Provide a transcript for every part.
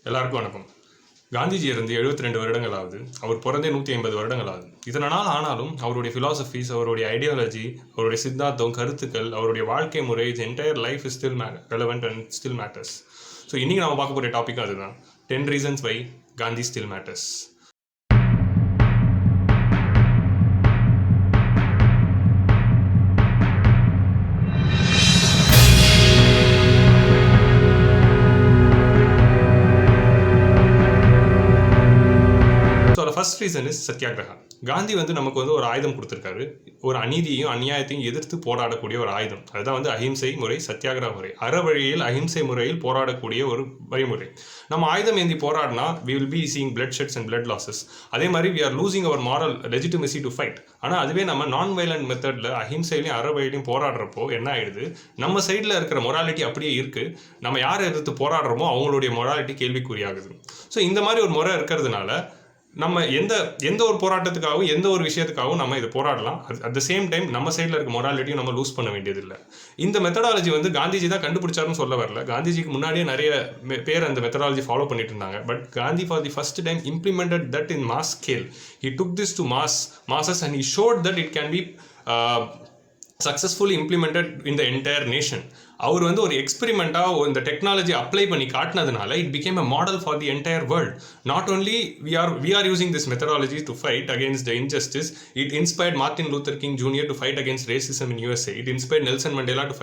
எல்லாருக்கும் வணக்கம். காந்திஜி இருந்து 72 வருடங்கள் ஆகுது. அவர் பிறந்தே 150 வருடங்கள் ஆகுது. இத்தனை நாள் ஆனாலும் அவருடைய ஃபிலாசபிஸ், அவருடைய ஐடியாலஜி, அவருடைய சித்தாந்தம், கருத்துக்கள், அவருடைய வாழ்க்கை முறை, entire life is still relevant and still matters. So இன்றைக்கி நம்ம பார்க்க போகிற டாபிக் அதுதான், 10 reasons why Gandhi still matters. First reason is satyagraha. Gandhi நமக்கு ஒரு ஆயுதம் கொடுத்துருக்காரு. ஒரு அநீதியையும் அநியாயத்தையும் எதிர்த்து போராடக்கூடிய ஒரு ஆயுதம். அதுதான் அஹிம்சை முறை, சத்தியாகிரக முறை. அறவழியில் அஹிம்சை முறையில் போராடக்கூடிய ஒரு வழிமுறை. நம்ம ஆயுதம் ஏந்தி போராடினா we will be seeing bloodshed and blood losses. அதே மாதிரி we are losing our moral legitimacy to fight. ஆனால் அதுவே நம்ம நான் வயலண்ட் மெத்தடில் அஹிம்சையிலையும் அறவழியிலையும் போராடுறப்போ என்ன ஆயிடுது, நம்ம சைடில் இருக்கிற மொராலிட்டி அப்படியே இருக்குது. நம்ம யாரை எதிர்த்து போராடுறோமோ அவங்களுடைய மொராலிட்டி கேள்விக்குறியாகுது. ஸோ இந்த மாதிரி ஒரு முறை இருக்கிறதுனால நம்ம எந்த ஒரு போராட்டத்துக்காகவும் எந்த ஒரு விஷயத்துக்காகவும் நம்ம இதை போராடலாம். அட் த சேம் டைம் நம்ம சைடில் இருக்க மொராலிட்டியும் நம்ம லூஸ் பண்ண வேண்டியதில்லை. இந்த மெத்தடாலஜி காந்திஜி தான் கண்டுபிடிச்சாருன்னு சொல்ல வரல. காந்திஜிக்கு முன்னாடியே நிறைய பேர் அந்த மெத்தடாலஜி ஃபாலோ பண்ணிட்டு இருந்தாங்க. But Gandhi for the first time implemented that in mass scale. He took this to masses and he showed that it can be successfully implemented in the entire nation. அவர் ஒரு எக்ஸ்பெரிமெண்ட்டாக இந்த டெக்னாலஜி அப்ளை பண்ணி காட்டினதுனால it became a model for the entire world. Not only we are using this methodology to fight against the injustice, it inspired Martin Luther King Jr. to fight against racism in USA. It inspired Nelson Mandela to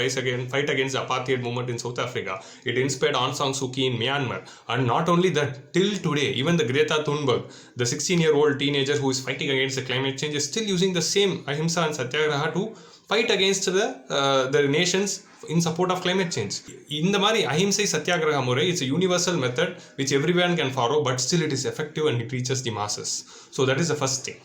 fight against the apartheid movement in South Africa. It inspired Aung San Suu Kyi in Myanmar. And not only that, till today, even the Greta Thunberg, the 16-year-old teenager who is fighting against the climate change, is still using the same ahimsa and satyagraha to fight against the nations in support of climate change. இந்த மாதிரி அஹிம்சை சத்தியாகிரக முறை it's a universal method which everyone can follow, but still it is effective and it reaches the masses. So that is the first thing.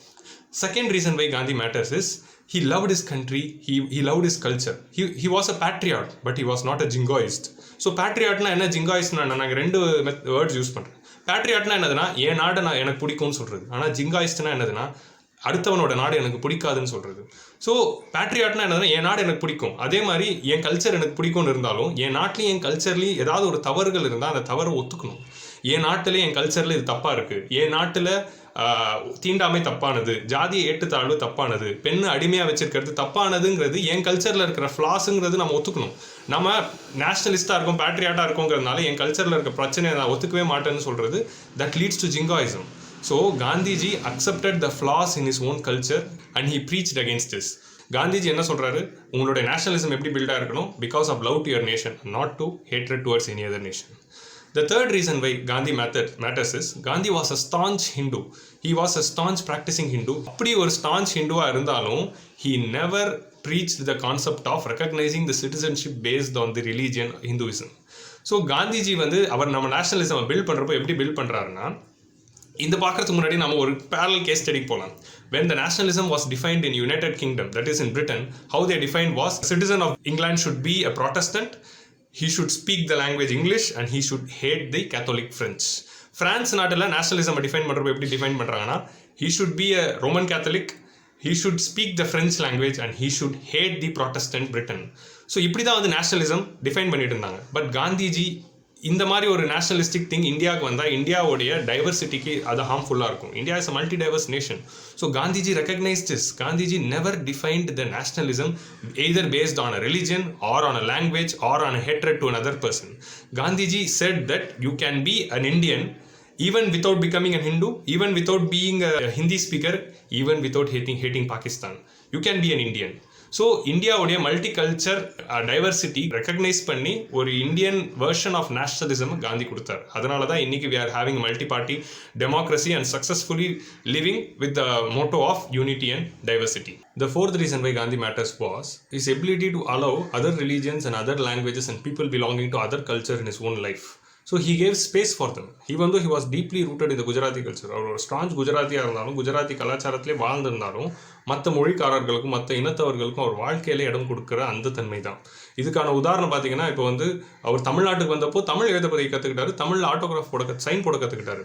Second reason why Gandhi matters is he loved his country, he loved his culture. He was a patriot, but he was not a jingoist. So patriotனா என்ன, ஜிங்காயிஸ்ட்னா நாங்கள் ரெண்டு words use பண்ணுறேன். பேட்ரியாட்னா என்னதுன்னா என் நாடு எனக்கு பிடிக்கும்னு சொல்கிறது. ஆனால் ஜிங்காயிஸ்ட்னா என்னதுன்னா அடுத்தவனோட நாடு எனக்கு பிடிக்காதுன்னு சொல்கிறது. ஸோ பேட்ரியாட்னா என்னதுன்னா என் நாடு எனக்கு பிடிக்கும், அதே மாதிரி என் கல்ச்சர் எனக்கு பிடிக்கும்னு இருந்தாலும் என் நாட்டிலையும் என் கல்ச்சர்லேயும் ஏதாவது ஒரு தவறுகள் இருந்தால் அந்த தவறை ஒத்துக்கணும். என் நாட்டிலையும் என் கல்ச்சரில் இது தப்பாக இருக்குது, என் நாட்டில் தீண்டாமை தப்பானது, ஜாதியை ஏற்றுத்தாழ்வு தப்பானது, பெண்ணு அடிமையாக வச்சிருக்கிறது தப்பானதுங்கிறது என் கல்ச்சரில் இருக்கிற ஃப்ளாஸுங்கிறது நம்ம ஒத்துக்கணும். நம்ம நேஷனலிஸ்டாக இருக்கோம், பேட்ரியாட்டாக இருக்கோங்கிறதுனால என் கல்ச்சரில் இருக்க பிரச்சனையை நான் ஒத்துக்கவே மாட்டேன்னு சொல்கிறது, that leads to jingoism. So Gandhiji accepted the flaws in his own culture and he preached against this. Gandhiji என்ன சொல்றாரு, உங்களுடைய நேஷனலிசம் எப்படி பில்டாக இருக்கணும், because of love to your nation, not to hatred towards any other nation. The third reason why Gandhi matters is Gandhi was a staunch Hindu. He was a staunch practicing Hindu. அப்படி ஒரு staunch Hinduவா இருந்தாலும் he never preached the concept of recognizing the citizenship based on the religion Hinduism. So Gandhiji அவர் நம்ம nationalism build பண்ணுறப்போ எப்படி build பண்ணுறாருன்னா, இந்த பார்க்கறதுக்கு முன்னாடி நம்ம ஒரு parallel case study போகலாம். When the nationalism was defined in United Kingdom, that is in Britain, how they defined was a citizen of England should be a Protestant, he should speak the language English and he should hate the Catholic French. France நாட்டில் nationalism define பண்ணுறப்போ எப்படி define பண்ணுறாங்கன்னா, he should be a Roman Catholic, he should speak the French language and he should hate the Protestant Britain. So இப்படி தான் nationalism define பண்ணிட்டு இருந்தாங்க. But Gandhiji இந்த மாதிரி ஒரு நேஷனலிஸ்டிக் திங் இந்தியாவுக்கு வந்தால் இந்தியாவுடைய டைவர்சிட்டிக்கு அது ஹார்ம்ஃபுல்லாக இருக்கும். India is a multi diverse nation. So Gandhiji recognised this. Gandhiji never defined the nationalism either based on a religion or on a language or on a hatred to another person. Gandhiji said that you can be an Indian even without becoming a Hindu, even without being a Hindi speaker, even without hating Pakistan. You can be an Indian. So இந்தியாவுடைய multi culture diversity recognise பண்ணி ஒரு Indian version of nationalism Gandhi கொடுத்தார். அதனால தான் இன்னைக்கு we are having multi party democracy and successfully living with the motto of unity and diversity. The fourth reason why Gandhi matters was his ability to allow other religions and other languages and people belonging to other culture in his own life. So he gave space for them. Even though he was deeply rooted in the Gujarati culture, அவர் ஒரு strong குஜராத்தியாக இருந்தாலும் குஜராத்தி கலாச்சாரத்திலே வாழ்ந்திருந்தாலும் மற்ற மொழிக்காரர்களுக்கும் மற்ற இனத்தவர்களுக்கும் அவர் வாழ்க்கையில இடம் கொடுக்குற அந்த தன்மை தான். இதுக்கான உதாரணம் பார்த்தீங்கன்னா, இப்போ அவர் தமிழ்நாட்டுக்கு வந்தப்போ தமிழ் எழுதப்பதை கற்றுக்கிட்டாரு, தமிழில் ஆட்டோகிராஃப் சைன் போட கற்றுக்கிட்டாரு.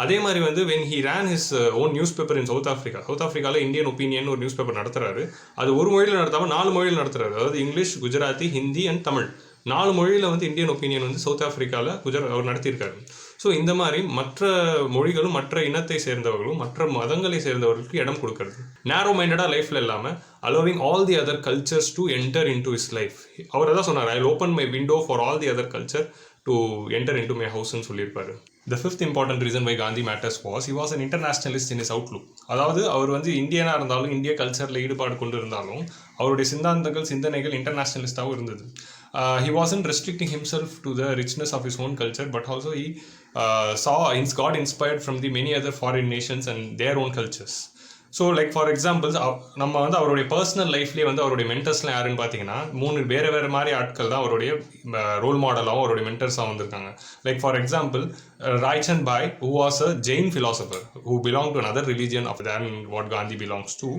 அதே மாதிரி when he ran his own newspaper in South Africa, South ஆஃப்ரிக்காவில் இந்தியன் ஒப்பீனியன் ஒரு நியூஸ் பேப்பர் நடத்துறாரு. அது ஒரு மொழியில் நடத்தாமல் 4 மொழியில் நடத்துறாரு. அதாவது இங்கிலீஷ், குஜராத்தி, ஹிந்தி அண்ட் தமிழ் 4 மொழியில் இந்தியன் ஒப்பீனியன் சவுத் ஆஃப்ரிக்காவில் அவர் நடத்தியிருக்காரு. ஸோ இந்த மாதிரி மற்ற மொழிகளும் மற்ற இனத்தை சேர்ந்தவர்களும் மற்ற மதங்களை சேர்ந்தவர்களுக்கு இடம் கொடுக்கறது. நேரோ மைண்டடாக லைஃப்பில் இல்லாமல் allowing all the other cultures to enter into his life. அவர் தான் சொன்னார், I'll open my window for all the other culture to enter into my house ன்னு சொல்லியிருப்பாரு. The fifth important reason why Gandhi matters was he was an internationalist in his outlook. அதாவது அவர் வந்து இந்தியனாக இருந்தாலும் இந்திய கல்ச்சரில் ஈடுபாடு கொண்டு இருந்தாலும் அவருடைய சிந்தனைகள் இன்டர்நேஷ்னலிஸ்டாகவும் இருந்தது. He wasn't restricting himself to the richness of his own culture, but also he got inspired from the many other foreign nations and their own cultures. So like for example நம்ம வந்து அவருடைய பர்சனல் லைஃப்லேயே வந்து அவருடைய மென்டர்ஸ்லாம் யாருன்னு பார்த்தீங்கன்னா 3 வேறு மாதிரி ஆட்கள் தான் அவருடைய ரோல் மாடலாகவும் அவருடைய மென்டர்ஸாக வந்திருக்காங்க. Like for example Raichand bhai who was a Jain philosopher who belonged to another religion of than what Gandhi belongs to.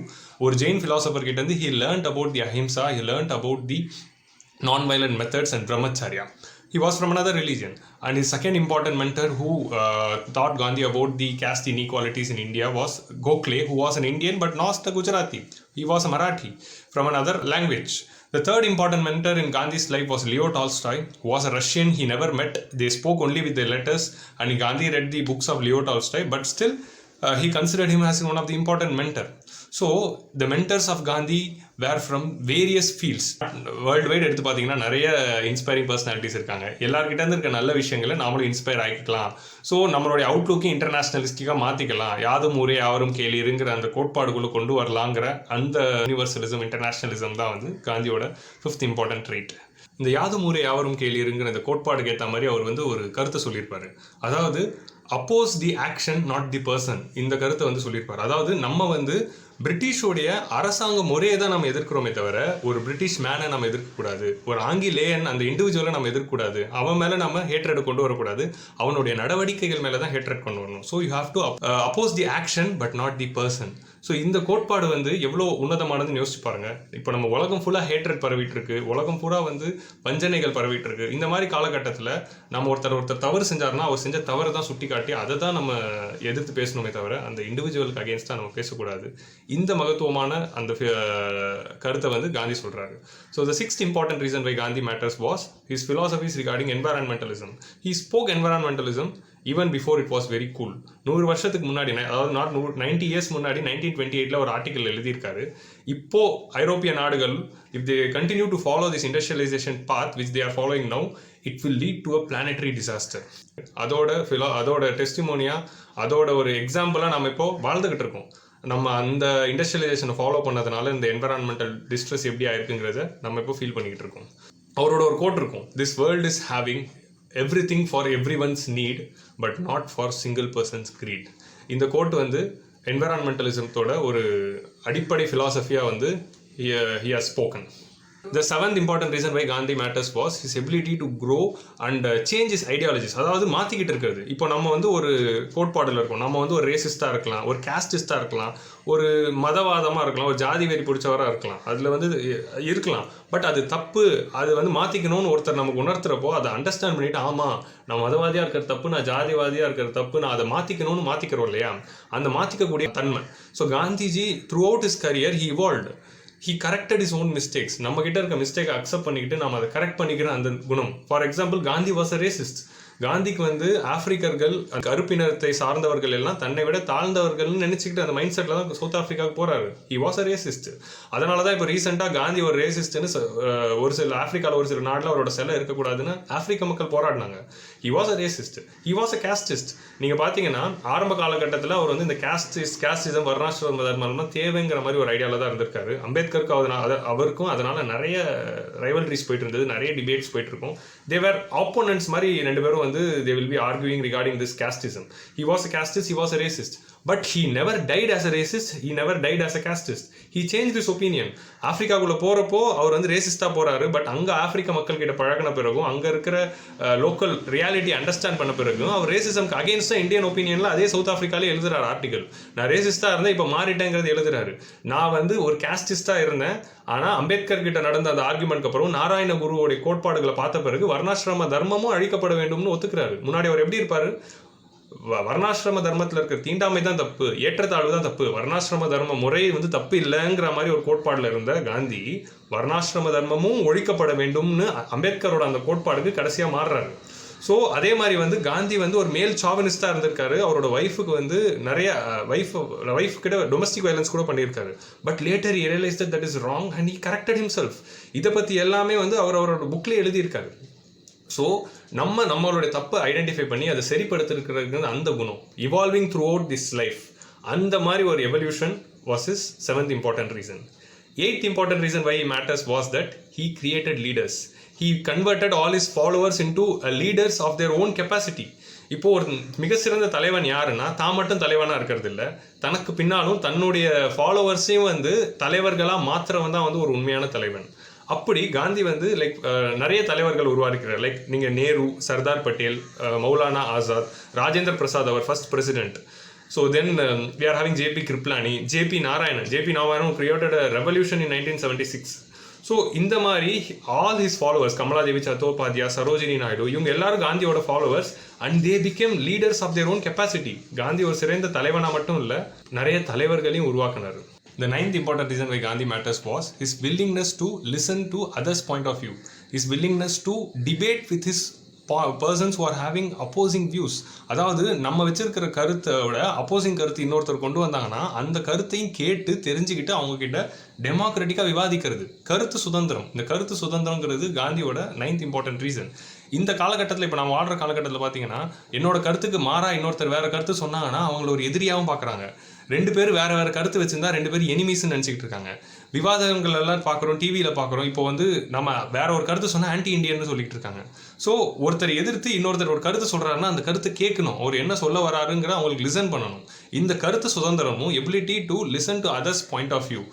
ஒரு ஜெயின் ஃபிலாசபர் கிட்ட இருந்து he learned about the ahimsa, he learned about the non-violent methods and brahmacharya. He was from another religion, and his second important mentor who taught Gandhi about the caste inequalities in India was Gokhale, who was an Indian but not a Gujarati. He was a Marathi from another language. The third important mentor in Gandhi's life was Leo Tolstoy, who was a Russian he never met. They spoke only with their letters, and Gandhi read the books of Leo Tolstoy, but still he considered him as one of the important mentor. So the mentors of Gandhi were from various fields. World wide எடுத்து பார்த்தீங்கன்னா நிறைய inspiring personalities இருக்காங்க. எல்லாருக்கிட்ட இருந்து இருக்க நல்ல விஷயங்களை நாமளும் inspire ஆகிக்கலாம். So நம்மளுடைய அவுட்லுக்கு இன்டர்நேஷ்னலிஸ்டிக்காக மாற்றிக்கலாம். யாதும் ஊரே யாவரும் கேளிருங்கிற அந்த கோட்பாடுக்குள்ளே கொண்டு வரலாங்கிற அந்த யூனிவர்சலிசம் இன்டர்நேஷ்னலிசம் தான் வந்து காந்தியோட 5th இம்பார்ட்டன்ட் ட்ரீட். இந்த யாதும் ஊரே யாவரும் கேளிருங்கிற இந்த கோட்பாடுக்கு ஏற்ற மாதிரி அவர் வந்து ஒரு கருத்தை சொல்லியிருப்பாரு. அதாவது oppose the action not the person. இந்த கருத்தை வந்து சொல்லியிருப்பார். அதாவது நம்ம வந்து பிரிட்டிஷோடைய அரசாங்க முறையை தான் நம்ம எதிர்க்கிறோமே தவிர ஒரு பிரிட்டிஷ் மேனை நம்ம எதிர்க்கக்கூடாது. ஒரு ஆங்கிலேயன் அந்த இண்டிவிஜுவலை நம்ம எதிர்க்கக்கூடாது. அவன் மேலே நம்ம ஹேட்ரட் கொண்டு வரக்கூடாது. அவனுடைய நடவடிக்கைகள் மேலே தான் ஹேட்ரட் கொண்டு வரணும். So you have to oppose the action but not the person. So இந்த கோட்பாடு வந்து எவ்வளோ உன்னதமானதுன்னு யோசிச்சு பாருங்க. இப்போ நம்ம உலகம் ஃபுல்லாக ஹேட்ரட் பரவிட்டு இருக்கு, உலகம் பூரா வந்து வஞ்சனைகள் பரவிட்டு இருக்கு. இந்த மாதிரி காலகட்டத்தில் நம்ம ஒருத்தர் தவறு செஞ்சாருன்னா அவர் செஞ்ச தவறை தான் சுட்டி காட்டி அதை தான் நம்ம எதிர்த்து பேசணுமே தவிர அந்த இண்டிவிஜுவலுக்கு அகேன்ஸ்டாக நம்ம பேசக்கூடாது. இந்த மகத்துவமான அந்த கருத்தை வந்து காந்தி சொல்றாரு. So the 6th important reason why Gandhi matters was his philosophies regarding environmentalism. He spoke environmentalism even before it was very cool. 100 வருஷத்துக்கு முன்னாடி, அதாவது 90 இயர்ஸ் முன்னாடி 1928ல ஒரு ஆர்டிக்கல் எழுதியிருக்காரு. இப்போ ஐரோப்பிய நாடுகள் if they continue to follow this industrialization path which they are following now, it will lead to a planetary disaster. அதோட டெஸ்டிமோனியா, அதோட ஒரு எக்ஸாம்பிளாக நம்ம இப்போ வாழ்ந்துகிட்டு இருக்கோம். நம்ம அந்த இண்டஸ்ட்ரியலைசேஷனை ஃபாலோ பண்ணதுனால இந்த என்வரான்மெண்டல் டிஸ்ட்ரெஸ் எப்படி ஆயிருக்குங்கிறத நம்ம இப்போ ஃபீல் பண்ணிக்கிட்டு இருக்கோம். அவரோட ஒரு கோட் இருக்கும், this world is having everything for everyone's need but not for single person's greed. இந்த கோட் வந்து என்வரான்மெண்டலிசத்தோட ஒரு அடிப்படை ஃபிலாசபியாக வந்து he has spoken. The 7th important reason why Gandhi matters was his ability to grow and change his ideologies. அதாவது மாற்றிக்கிட்டு இருக்கிறது. இப்போ நம்ம வந்து ஒரு கோட்பாடில் இருக்கோம். நம்ம வந்து ஒரு ரேசிஸ்டாக இருக்கலாம், ஒரு கேஸ்டிஸ்டாக இருக்கலாம், ஒரு மதவாதமாக இருக்கலாம், ஒரு ஜாதி வெறி பிடிச்சவராக இருக்கலாம். அதில் வந்து இருக்கலாம். பட் அது தப்பு, அது வந்து மாற்றிக்கணும்னு ஒருத்தர் நமக்கு உணர்த்துறப்போ அதை அண்டர்ஸ்டாண்ட் பண்ணிட்டு, ஆமாம் நான் மதவாதியாக இருக்கிற தப்பு, நான் ஜாதிவாதியாக இருக்கிற தப்பு, நான் அதை மாற்றிக்கணும்னு மாற்றிக்கிறோம் இல்லையா, அந்த மாற்றிக்கக்கூடிய தன்மை. So Gandhiji through out his career he evolved. He corrected his own mistakes. நம்ம கிட்ட இருக்க மிஸ்டேக் அக்செப்ட் பண்ணிக்கிட்டு நம்ம அதை கரெக்ட் பண்ணிக்கிற அந்த குணம். For example, Gandhi was a racist. காந்திக்கு வந்து ஆப்பிரிக்கர்கள், கருப்பினத்தை சார்ந்தவர்கள் எல்லாம் தன்னை விட தாழ்ந்தவர்கள்னு நினைச்சுக்கிட்டு அந்த மைண்ட் செட்டில் தான் சவுத் ஆஃப்ரிக்காவுக்கு போறாரு. He was a racist. அதனால தான் இப்போ ரீசெண்டாக காந்தி ஒரு ரேசிஸ்ட்னு ஒரு சில ஆப்பிரிக்காவில் ஒரு சில நாட்டில் அவரோட சிலை இருக்கக்கூடாதுன்னு ஆப்பிரிக்க மக்கள் போராடினாங்க. He was a racist. He was a casteist. நீங்கள் பார்த்தீங்கன்னா ஆரம்ப காலகட்டத்தில் அவர் வந்து இந்த கேஸ்டிசம் வர்ணாசிரம தர்மம்லாம் தேவைங்கிற மாதிரி ஒரு ஐடியாவில் தான் இருந்திருக்காரு. அம்பேத்கருக்கு அவருக்கும் அதனால நிறைய ரைவல்ரிஸ் போயிட்டு இருந்தது, நிறைய டிபேட்ஸ் போயிட்டு இருக்கும். தேவர் ஆப்போனன்ட்ஸ் மாதிரி ரெண்டு பேரும் வந்து they will be arguing regarding this casteism. He was a casteist, he was a racist, but he never died as a racist, he never died as a casteist. He changed his opinion. ஆப்பிரிக்காக்குள்ள போறப்போ அவர் வந்து ரேசிஸ்டா போறாரு. But அங்க ஆப்பிரிக்க மக்கள் கிட்ட பழகின பிறகும், அங்க இருக்கிற லோக்கல் ரியாலிட்டி அண்டர்ஸ்டாண்ட் பண்ண பிறகும் அவர் ரேசிசம்க்கு அகேன்ஸ்டா இந்தியன் ஒப்பீனியன்ல அதே சவுத் ஆப்பிரிக்காலே எழுதுறாரு ஆர்டிகல். நான் ரேசிஸ்டா இருந்தேன், இப்போ மாறிட்டேங்கிறது எழுதுறாரு. நான் வந்து ஒரு கேஸ்டிஸ்டா இருந்தேன், ஆனா அம்பேத்கர் கிட்ட நடந்த அந்த ஆர்குமெண்ட்க்கு அப்புறம் நாராயண குருவோடைய கோட்பாடுகளை பார்த்த பிறகு வர்ணாசிரம தர்மமும் அழிக்கப்பட வேண்டும்னு ஒத்துக்கிறாரு. முன்னாடி அவர் எப்படி இருப்பாரு, வர்ணாசிரம தர்மத்தில் இருக்கிற தீண்டாமை தான் தப்பு, ஏற்றத்தாழ்வு தான் தப்பு, வர்ணாசிரம தர்ம முறை வந்து தப்பு இல்லைங்கிற மாதிரி ஒரு கோட்பாடில் இருந்த காந்தி வர்ணாசிரம தர்மமும் ஒழிக்கப்பட வேண்டும்னு அம்பேத்கரோட அந்த கோட்பாடுக்கு கடைசியாக மாறுறாரு. ஸோ அதே மாதிரி வந்து காந்தி வந்து ஒரு மேல் சாவனிஸ்டாக இருந்திருக்காரு. அவரோட ஒய்ஃபுக்கு வந்து நிறைய ஒய்ஃப் கிட்ட டொமஸ்டிக் வயலன்ஸ் கூட பண்ணியிருக்காரு. But later realise that is wrong and he corrected himself. இதை பற்றி எல்லாமே வந்து அவரோட புக்கில் எழுதியிருக்காரு. ஸோ நம்மளுடைய தப்பை ஐடென்டிஃபை பண்ணி அதை சரிப்படுத்திருக்கிறது அந்த குணம், evolving through out this life, அந்த மாதிரி ஒரு evolution was is 7th important reason. 8th important reason why he matters was that he created leaders. He converted all his followers into leaders of their own capacity. இப்போ ஒரு மிக சிறந்த தலைவன் யாருன்னா தான் மட்டும் தலைவனாக இருக்கிறது இல்லை, தனக்கு பின்னாலும் தன்னுடைய ஃபாலோவர்ஸையும் வந்து தலைவர்களாக மாத்திரவன் தான் வந்து ஒரு உண்மையான தலைவன். அப்படி காந்தி வந்து லைக் நிறைய தலைவர்கள் உருவாக்கிறார். லைக் நீங்கள் நேரு, சர்தார் பட்டேல், மௌலானா ஆசாத், ராஜேந்திர பிரசாத் அவர் first president. So then we are having JP Kripalani, JP Narayanan created a revolution in 1976. So இந்த மாதிரி all his followers, Kamaladevi Chattopadhyay, Sarojini Naidu, இவங்க எல்லாரும் காந்தியோட followers and they became leaders of their own capacity. Gandhi ஒரு சிறந்த தலைவனாக மட்டும் இல்லை, நிறைய தலைவர்களையும் உருவாக்கினார். The 9th important reason why Gandhi matters was his willingness to listen to others' point of view, his willingness to debate with his persons who are having opposing views. அதாவது நம்ம வச்சிருக்கிற கருத்தோட அப்போசிங் கருத்து இன்னொருத்தர் கொண்டு வந்தாங்கன்னா அந்த கருத்தையும் கேட்டு தெரிஞ்சுக்கிட்டு அவங்க கிட்ட டெமோக்ராட்டிக்காக விவாதிக்கிறது, கருத்து சுதந்திரம். இந்த கருத்து சுதந்திரங்கிறது காந்தியோட 9th important reason. இந்த காலகட்டத்தில் இப்போ நம்ம வாழ்கிற காலகட்டத்தில் பார்த்தீங்கன்னா என்னோட கருத்துக்கு மாறா இன்னொருத்தர் வேற கருத்து சொன்னாங்கன்னா அவங்கள ஒரு எதிரியாகவும் பார்க்குறாங்க. 2 பேர் வேறு கருத்து வச்சுருந்தா 2 பேர் எனிமீஸ்ன்னு நினச்சிக்கிட்டு இருக்காங்க. விவாதங்கள் எல்லாம் பார்க்குறோம், டிவியில் பார்க்குறோம். இப்போ வந்து நம்ம வேற ஒரு கருத்து சொன்னால் ஆன்டி இண்டியன்னு சொல்லிட்டு இருக்காங்க. ஸோ ஒருத்தர் எதிர்த்து இன்னொருத்தர் ஒரு கருத்து சொல்கிறாருன்னா அந்த கருத்து கேட்கணும், அவர் என்ன சொல்ல வராருங்கிற அவங்களுக்கு லிசன் பண்ணணும். இந்த கருத்து சுதந்திரமும் ability to listen to others point of view,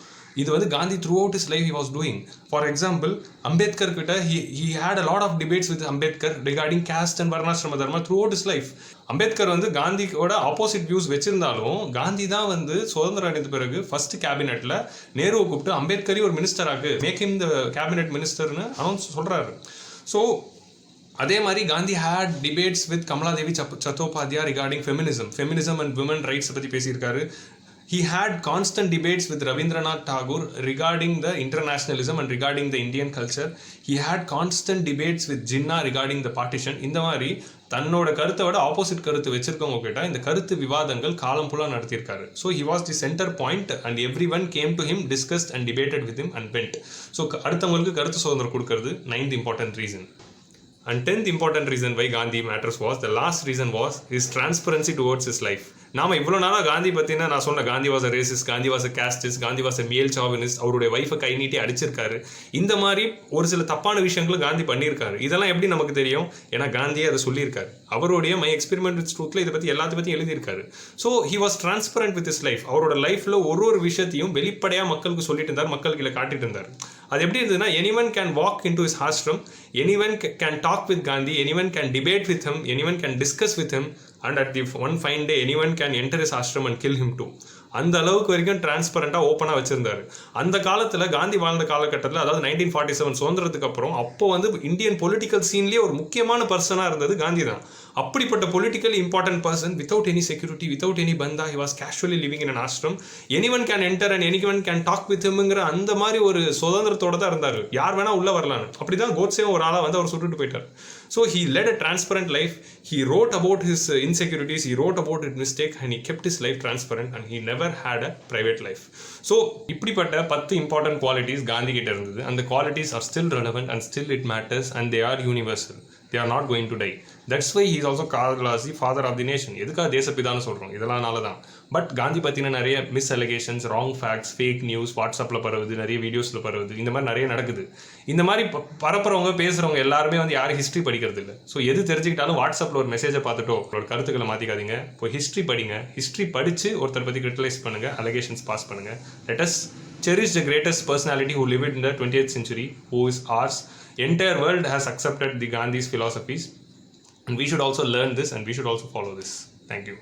இது வந்து Gandhi throughout his life he was doing. For example Ambedkar கிட்ட he had a lot of debates with Ambedkar regarding caste and varnashrama dharma throughout his life. Ambedkar வந்து காந்தியோட opposite views வச்சிருந்தாலும் காந்தி தான் வந்து சுதந்திரம் அடைந்த பிறகு ஃபர்ஸ்ட் கேபினெட்டில் நேருவை கூப்பிட்டு அம்பேத்கரையும் ஒரு மினிஸ்டராக்கு, மேக் ஹிம் த கேபினெட் மினிஸ்டர்னு அவன் சொல்கிறாரு. ஸோ அதே மாதிரி Gandhi had debates with Kamaladevi Chattopadhyay regarding feminism and women ரைட்ஸை பற்றி பேசியிருக்காரு. He had constant debates with Rabindranath Tagore regarding the internationalism and regarding the Indian culture. He had constant debates with Jinnah regarding the partition. இந்த மாதிரி தன்னோட கருத்தை விட opposite கருத்து வச்சிருக்கவங்க கிட்ட இந்த கருத்து விவாதங்கள் காலம் ஃபுல்லாக நடத்தியிருக்காரு. So he was the center point and everyone came to him, discussed and debated with him and went. So அடுத்தவங்களுக்கு கருத்து சுதந்திரம் கொடுக்கறது 9th important reason. And 10th important reason why Gandhi matters was, the last reason was his transparency towards his life. நாம இவ்வளோ நாளாக காந்தி பற்றினா நான் சொன்ன Gandhi was a racist, Gandhi was a casteist, Gandhi was a மேல் சாவினிஸ்ட், அவருடைய ஒய்ஃபை கை நீட்டி அடிச்சிருக்காரு. இந்த மாதிரி ஒரு சில தப்பான விஷயங்களும் காந்தி பண்ணியிருக்காரு. இதெல்லாம் எப்படி நமக்கு தெரியும்? ஏன்னா காந்தியே அதை சொல்லியிருக்காரு. அவருடைய மை எக்ஸ்பெரிமெண்ட் வித் ட்ரூத்ல இதை பற்றி எல்லாத்த பற்றியும் எழுதியிருக்காரு. So he was transparent with is life. அவரோட லைஃப்பில் ஒரு விஷயத்தையும் வெளிப்படையாக மக்களுக்கு சொல்லிட்டு இருந்தார், மக்களுக்கு இல்லை காட்டிட்டு இருந்தார். அது எப்படி இருந்ததுன்னா, anyone can walk into his ashram, anyone can talk with Gandhi, anyone can debate with him, anyone can discuss with him, and at the one fine day anyone can enter his ashram and kill him too. அந்த அளவுக்கு வரைக்கும் டிரான்ஸ்பரண்டாக ஓப்பனாக வச்சிருந்தாரு. அந்த காலத்தில் காந்தி வாழ்ந்த காலகட்டத்தில், அதாவது 1947 சுதந்திரத்துக்கு அப்புறம், அப்போ வந்து இந்தியன் பொலிட்டிக்கல் சீன்லேயே ஒரு முக்கியமான பர்சனாக இருந்தது காந்தி தான். அப்படிப்பட்ட politically important person, without any security, without any பந்தா, he was casually living in an ashram. Anyone can enter and anyone can talk with ஹிம்ங்கிற அந்த மாதிரி ஒரு சுதந்திரத்தோட தான் இருந்தார். யார் வேணா உள்ள வரலான்னு. அப்படி தான் கோட்சேவும் ஒரு ஆளாக வந்து அவர் சுட்டுட்டு போயிட்டார். So he led a transparent life. He wrote about his insecurities, he wrote about his mistake, and he kept his life transparent, and he never had a private life. So இப்படிப்பட்ட 10 important qualities காந்தி கிட்ட இருந்தது. அந்த qualities are still relevant and still it matters and they are universal. They are not going to die. That's why he is also called as the father of the nation. எதுக்காக தேசப்பிதான்னு சொல்கிறோம்? இதெல்லாம்னால தான். But Gandhi பற்றின நிறைய miss allegations, wrong facts, fake news வாட்ஸ்அப்பில் பரவுது, நிறைய வீடியோஸில் பரவுது, இந்த மாதிரி நிறைய நடக்குது. இந்த மாதிரி பரப்புறவங்க, பேசுகிறவங்க எல்லாருமே வந்து யாரும் ஹிஸ்ட்ரி படிக்கிறது இல்லை. ஸோ எது தெரிஞ்சுக்கிட்டாலும் வாட்ஸ்அப்பில் ஒரு மெசேஜை பார்த்துட்டோ ஒரு கருத்துக்களை மாற்றிக்காதீங்க. இப்போ ஹிஸ்ட்ரி படிங்க. ஹிஸ்ட்ரி படித்து ஒருத்தர் பற்றி கிரிட்டிலைஸ் பண்ணுங்கள், அலிகேஷன்ஸ் பாஸ் பண்ணுங்கள். Let us cherish the greatest personality who lived in the 20th century, who is ours. Entire world has accepted the Gandhi's philosophies, and we should also learn this and we should also follow this. Thank you.